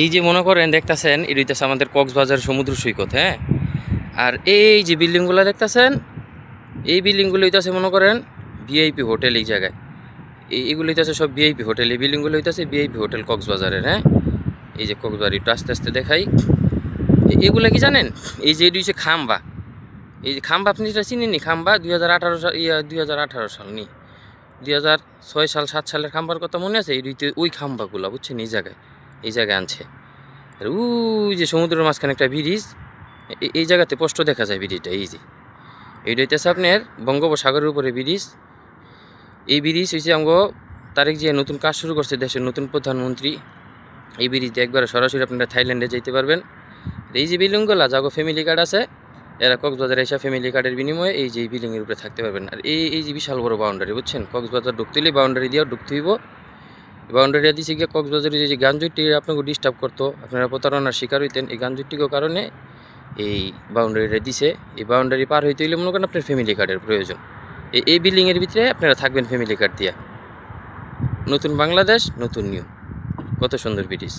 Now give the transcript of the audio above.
এই যে মনে করেন দেখতেছেন এটা হইতেছে আমাদের কক্সবাজার সমুদ্র সৈকত, হ্যাঁ। আর এই যে বিল্ডিংগুলো দেখতেছেন, এই বিল্ডিংগুলো হইতেছে মনে করেন ভিআইপি হোটেল। এই জায়গায় এইগুলো হইতেছে সব ভিআইপি হোটেল। এই বিল্ডিংগুলো হইতেছে ভিআইপি হোটেল কক্সবাজারের, হ্যাঁ। এই যে কক্সবাজার একটু আস্তে আস্তে দেখাই। এগুলো কি জানেন, এই যে এটি হচ্ছে খাম্বা। এই যে খাম্বা, আপনি এটা চিনেননি? খাম্বা 2018 সাল, 2018 সাল নি, 2006 সাল 7 সালের খাম্বার কথা মনে আছে? ওই খাম্বাগুলো বুঝছেন, এই জায়গায় আনছে। আর ওই যে সমুদ্রের মাঝখানে একটা ব্রিজ, এই জায়গাতে স্পষ্ট দেখা যায় ব্রিজটা। এই যে এইটা হইতেছে আপনার বঙ্গোপসাগরের উপরে ব্রিজ। এই ব্রিজ হয়েছে তারেক জিয়া নতুন কাজ শুরু করছে, দেশের নতুন প্রধানমন্ত্রী। এই ব্রিজ দিয়ে একবারে সরাসরি আপনারা থাইল্যান্ডে যেতে পারবেন। এই যে বিল্ডিংগুলো যাগো ফ্যামিলি কার্ড আছে, এরা কক্সবাজারে এসে ফ্যামিলি কার্ডের বিনিময়ে এই যে বিল্ডিংয়ের উপরে থাকতে পারবেন। আর এই যে বিশাল বড় বাউন্ডারি, বুঝছেন? কক্সবাজার ঢুকতে হলে বাউন্ডারি দিয়েও ঢুকতে হইব। বাউন্ডারি দিয়েছে গিয়ে কক্সবাজারে যে গাঞ্জুটি আপনাকে ডিস্টার্ব করতো, আপনারা প্রতারণার শিকার হইতেন, এই গাঞ্জুটির কারণে এই বাউন্ডারিটা দিছে। এই বাউন্ডারি পার হইতে হইলে মনে করেন আপনার ফ্যামিলি কার্ডের প্রয়োজন। এই বিল্ডিংয়ের ভিতরে আপনারা থাকবেন ফ্যামিলি কার্ড দিয়া। নতুন বাংলাদেশ, নতুন নিয়ম। কত সুন্দর ব্রিটিশ।